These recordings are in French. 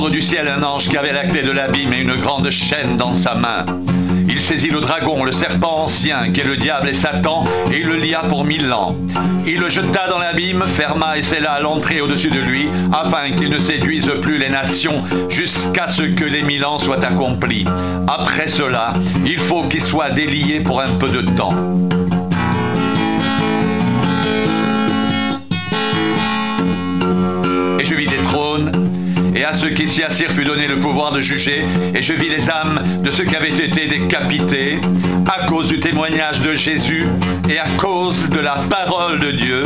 descendre du ciel un ange qui avait la clé de l'abîme et une grande chaîne dans sa main. Il saisit le dragon, le serpent ancien, qui est le diable et Satan, et il le lia pour 1000 ans. Il le jeta dans l'abîme, ferma et scella l'entrée au-dessus de lui, afin qu'il ne séduise plus les nations, jusqu'à ce que les 1000 ans soient accomplis. Après cela, il faut qu'il soit délié pour un peu de temps. Et je vis des trônes, et à ceux qui s'y assirent fut donné le pouvoir de juger, et je vis les âmes de ceux qui avaient été décapités, à cause du témoignage de Jésus, et à cause de la parole de Dieu,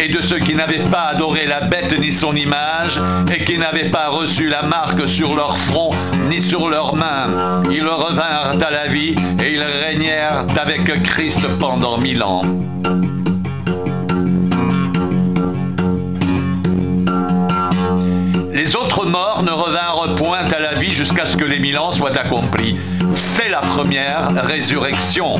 et de ceux qui n'avaient pas adoré la bête ni son image, et qui n'avaient pas reçu la marque sur leur front ni sur leurs mains. Ils revinrent à la vie, et ils régnèrent avec Christ pendant 1000 ans. Les autres morts ne revinrent point à la vie jusqu'à ce que les 1000 ans soient accomplis. C'est la première résurrection.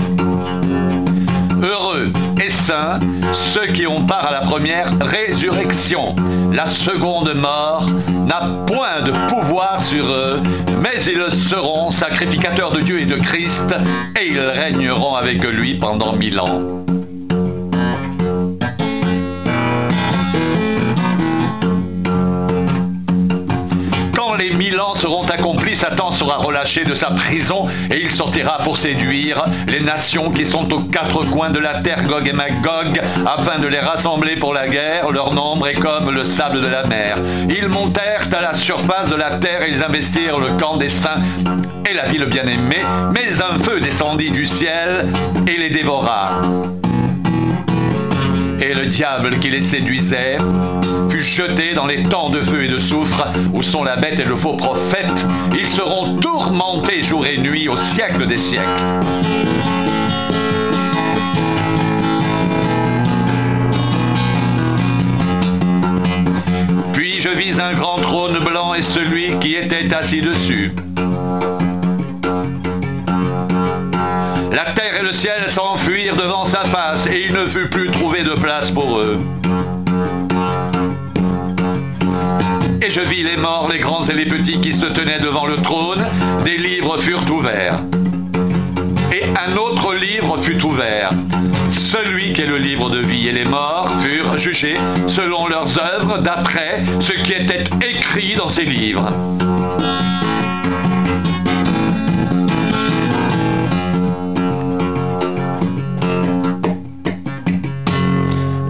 Heureux et saints ceux qui ont part à la première résurrection. La seconde mort n'a point de pouvoir sur eux, mais ils seront sacrificateurs de Dieu et de Christ, et ils régneront avec lui pendant 1000 ans. Les 1000 ans seront accomplis, Satan sera relâché de sa prison et il sortira pour séduire les nations qui sont aux 4 coins de la terre, Gog et Magog, afin de les rassembler pour la guerre. Leur nombre est comme le sable de la mer. Ils montèrent à la surface de la terre et ils investirent le camp des saints et la ville bien-aimée, mais un feu descendit du ciel et les dévora. Et le diable qui les séduisait fut jeté dans les temps de feu et de soufre, où sont la bête et le faux prophète. Ils seront tourmentés jour et nuit au siècle des siècles. Puis je vis un grand trône blanc et celui qui était assis dessus. La terre et le ciel s'enfuirent devant sa face, et il ne fut plus trouvé de place pour eux. Et je vis les morts, les grands et les petits qui se tenaient devant le trône. Des livres furent ouverts. Et un autre livre fut ouvert, celui qui est le livre de vie, et les morts furent jugés selon leurs œuvres, d'après ce qui était écrit dans ces livres.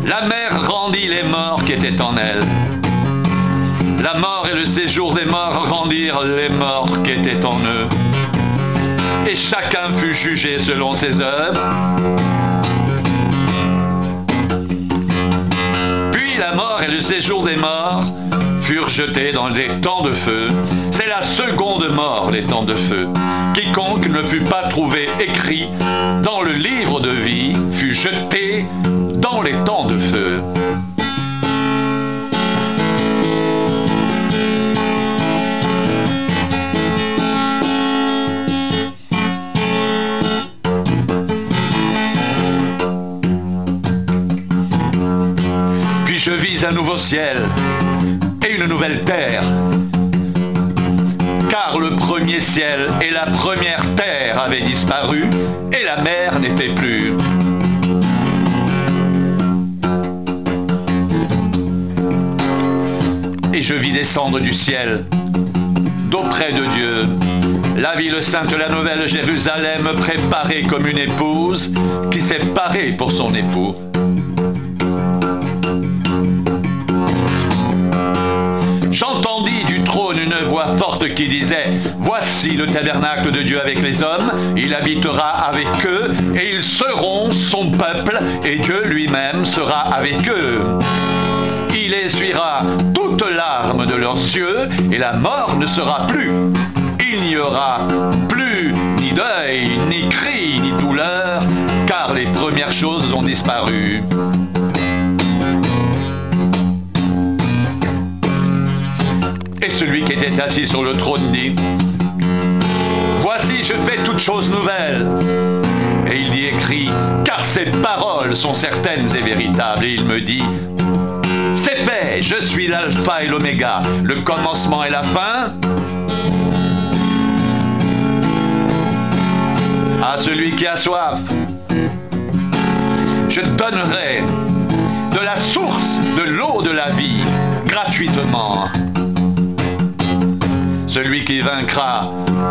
La mer rendit les morts qui étaient en elle. La mort et le séjour des morts rendirent les morts qui étaient en eux. Et chacun fut jugé selon ses œuvres. Puis la mort et le séjour des morts furent jetés dans des temps de feu. C'est la seconde mort, les temps de feu. Quiconque ne fut pas trouvé écrit dans le livre de vie fut jeté dans les temps de feu. Puis je vis un nouveau ciel et une nouvelle terre, car le premier ciel et la première terre avaient disparu et la mer n'était plus. Et je vis descendre du ciel, d'auprès de Dieu, la ville sainte, la nouvelle Jérusalem, préparée comme une épouse qui s'est parée pour son époux. J'entendis du trône une voix forte qui disait: voici le tabernacle de Dieu avec les hommes, il habitera avec eux, et ils seront son peuple, et Dieu lui-même sera avec eux. Il essuiera toute larme de leurs yeux, et la mort ne sera plus. Il n'y aura plus ni deuil, ni cri, ni douleur, car les premières choses ont disparu. Et celui qui était assis sur le trône dit: voici, je fais toutes choses nouvelles. Et il dit: écris, car ces paroles sont certaines et véritables. Et il me dit: c'est fait. est. Je suis l'alpha et l'oméga, le commencement et la fin. À celui qui a soif, je donnerai de la source de l'eau de la vie gratuitement. Celui qui vaincra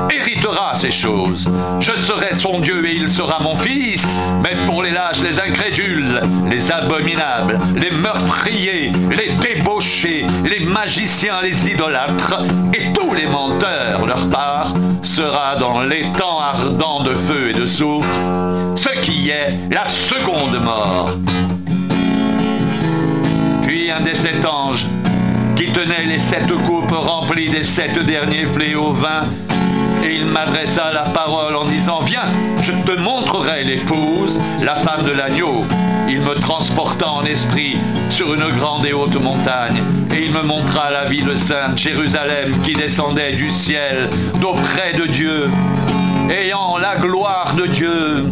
héritera ces choses. Je serai son Dieu et il sera mon fils. Mais pour les lâches, les incrédules, les abominables, les meurtriers, les débauchés, les magiciens, les idolâtres et tous les menteurs, leur part sera dans l'étang ardent de feu et de soufre, ce qui est la seconde mort. Puis un des 7 anges qui tenait les 7 coupes remplies des 7 derniers fléaux vint, et il m'adressa la parole en disant: Viens, je te montrerai l'épouse, la femme de l'agneau. Il me transporta en esprit sur une grande et haute montagne, et il me montra la ville sainte, Jérusalem, qui descendait du ciel d'auprès de Dieu, ayant la gloire de Dieu.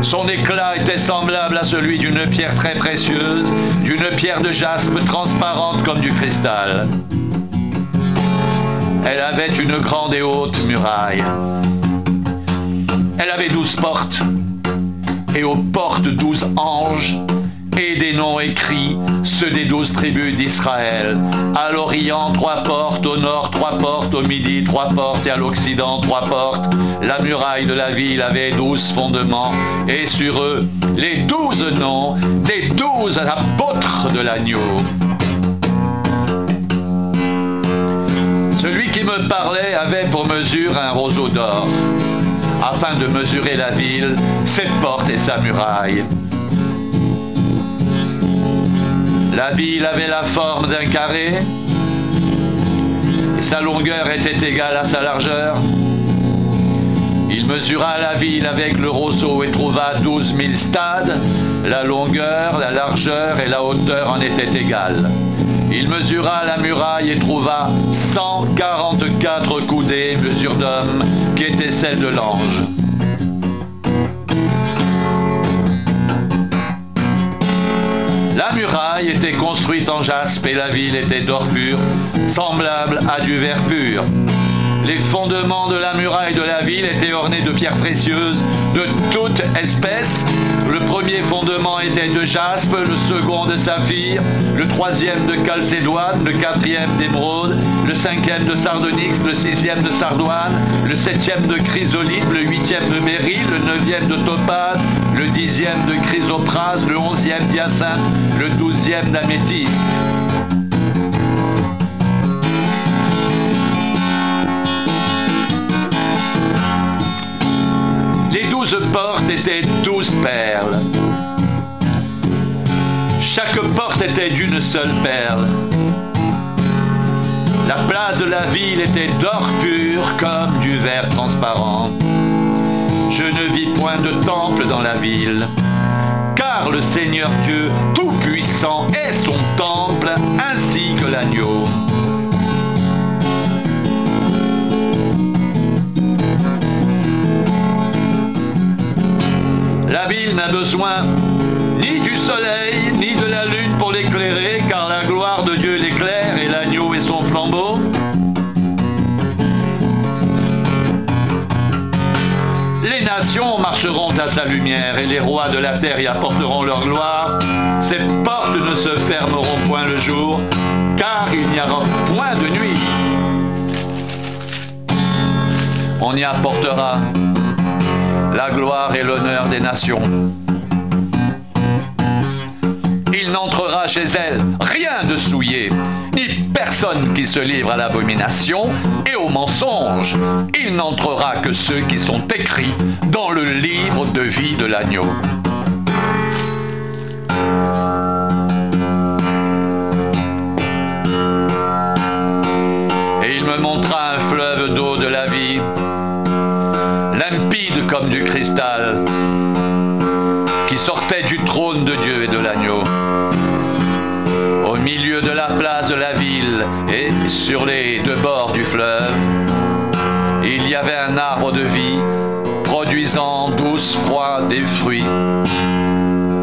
Son éclat était semblable à celui d'une pierre très précieuse, d'une pierre de jaspe transparente comme du cristal. Elle avait une grande et haute muraille. Elle avait 12 portes, et aux portes 12 anges, et des noms écrits, ceux des 12 tribus d'Israël. À l'Orient, 3 portes, au Nord, 3 portes, au Midi, 3 portes, et à l'Occident, 3 portes. La muraille de la ville avait 12 fondements, et sur eux, les 12 noms des 12 apôtres de l'agneau. Celui qui me parlait avait pour mesure un roseau d'or, afin de mesurer la ville, ses portes et sa muraille. La ville avait la forme d'un carré, et sa longueur était égale à sa largeur. Il mesura la ville avec le roseau et trouva 12 000 stades. La longueur, la largeur et la hauteur en étaient égales. Il mesura la muraille et trouva 144 coudées, mesure d'homme, qui était celle de l'ange. La muraille était construite en jaspe et la ville était d'or pur, semblable à du verre pur. Les fondements de la muraille de la ville étaient ornés de pierres précieuses de toute espèce. Le premier fondement était de jaspe, le second de saphir, le troisième de chalcédoine, le quatrième d'émeraude, le cinquième de sardonyx, le sixième de sardoine, le septième de chrysolite, le huitième de béryl, le neuvième de topaze, le dixième de chrysoprase, le onzième d'hyacinthe, le douzième d'améthyste. Les 12 portes étaient 12 perles. Chaque porte était d'une seule perle. La place de la ville était d'or pur comme du verre transparent. Je ne vis point de temple dans la ville, car le Seigneur Dieu Tout-Puissant est son temple, ainsi que l'agneau. La ville n'a besoin ni du soleil, ni de la lune pour l'éclairer, car la gloire de Dieu l'éclaire et l'agneau est son flambeau. Les nations marcheront à sa lumière et les rois de la terre y apporteront leur gloire. Ses portes ne se fermeront point le jour, car il n'y aura point de nuit. On y apportera la gloire et l'honneur des nations. Il n'entrera chez elle rien de souillé, ni personne qui se livre à l'abomination et au mensonge. Il n'entrera que ceux qui sont écrits dans le livre de vie de l'agneau. Et il me montra un fleuve d'eau de la vie, limpide comme du cristal, qui sortait du trône de Dieu et de l'agneau. Au milieu de la place de la ville et sur les 2 bords du fleuve, il y avait un arbre de vie produisant 12 fois des fruits,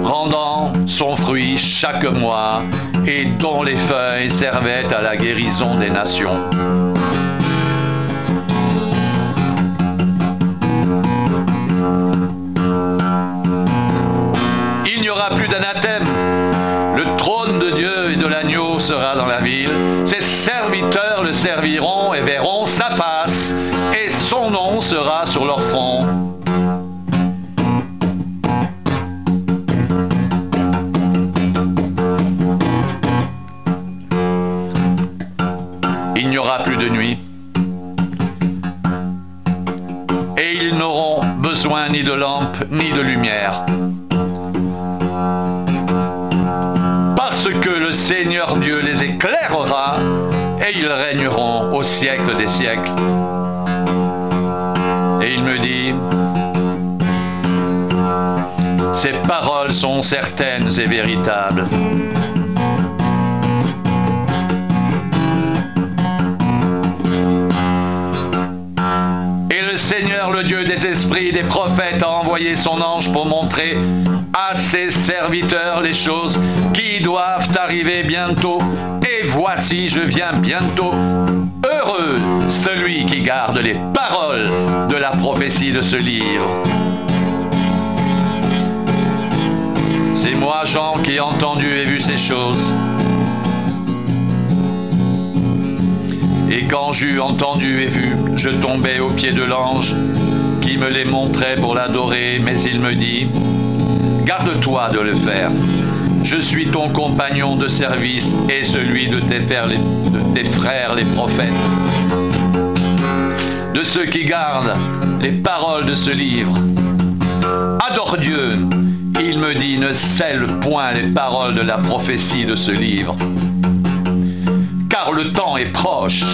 rendant son fruit chaque mois, et dont les feuilles servaient à la guérison des nations. Il n'y aura plus d'anathème. Le trône de Dieu et de l'agneau sera dans la ville. Ses serviteurs le serviront et verront sa face, et son nom sera sur leur front. Il n'y aura plus de nuit. Et ils n'auront besoin ni de lampe ni de lumière. Parce que le Seigneur Dieu les éclairera, et ils régneront au siècle des siècles. Et il me dit, ces paroles sont certaines et véritables. Et le Seigneur, le Dieu des esprits, des prophètes, a envoyé son ange pour montrer à ses serviteurs les choses qui doivent arriver bientôt. Et voici, je viens bientôt. Heureux celui qui garde les paroles de la prophétie de ce livre. C'est moi, Jean, qui ai entendu et vu ces choses. Et quand j'eus entendu et vu, je tombai aux pieds de l'ange qui me les montrait pour l'adorer, mais il me dit, garde-toi de le faire. Je suis ton compagnon de service et celui de tes frères les prophètes, de ceux qui gardent les paroles de ce livre. Adore Dieu. Il me dit, ne scelle point les paroles de la prophétie de ce livre, car le temps est proche.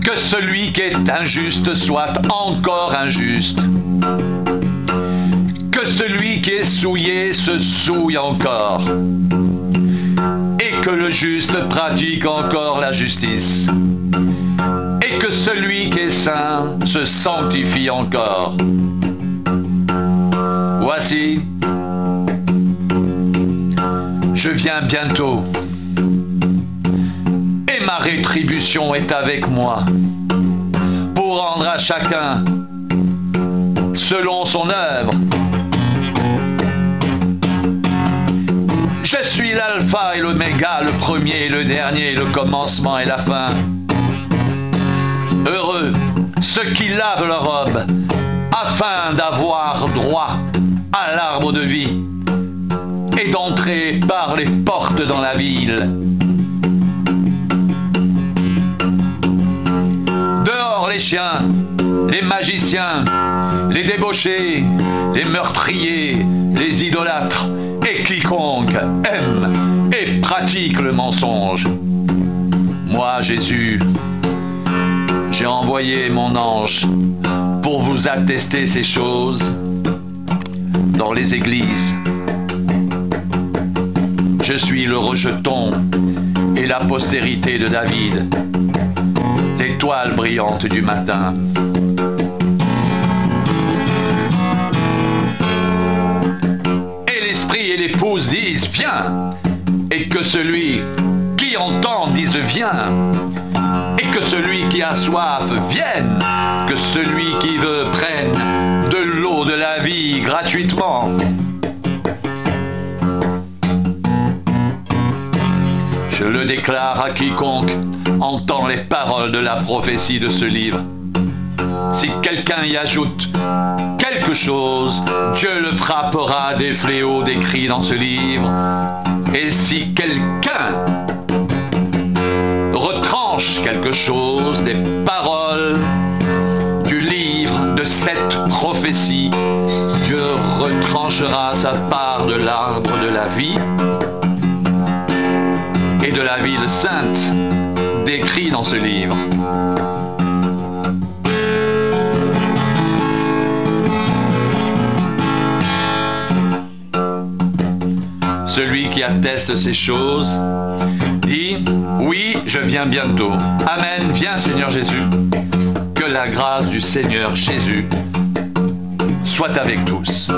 Que celui qui est injuste soit encore injuste. Que celui qui est souillé se souille encore. Et que le juste pratique encore la justice. Et que celui qui est saint se sanctifie encore. Voici, je viens bientôt, et ma rétribution est avec moi, pour rendre à chacun selon son œuvre. Je suis l'alpha et l'oméga, le premier et le dernier, le commencement et la fin. Heureux ceux qui lavent leur robe, afin d'avoir droit à l'arbre de vie et d'entrer par les portes dans la ville. Dehors les chiens, les magiciens, les débauchés, les meurtriers, les idolâtres et quiconque aime et pratique le mensonge. Moi, Jésus, j'ai envoyé mon ange pour vous attester ces choses dans les églises. Je suis le rejeton et la postérité de David, l'étoile brillante du matin. Et l'esprit et l'épouse disent viens, et que celui qui entend dise viens, et que celui qui a soif vienne, que celui qui veut prenne de l'eau de la vie gratuitement. Je le déclare à quiconque entend les paroles de la prophétie de ce livre. Si quelqu'un y ajoute quelque chose, Dieu le frappera des fléaux décrits dans ce livre. Et si quelqu'un retranche quelque chose des paroles du livre de cette prophétie, Dieu retranchera sa part de l'arbre de la vie et de la ville sainte décrit dans ce livre. Celui qui atteste ces choses dit « Oui, je viens bientôt. Amen, viens Seigneur Jésus. » Que la grâce du Seigneur Jésus soit avec tous.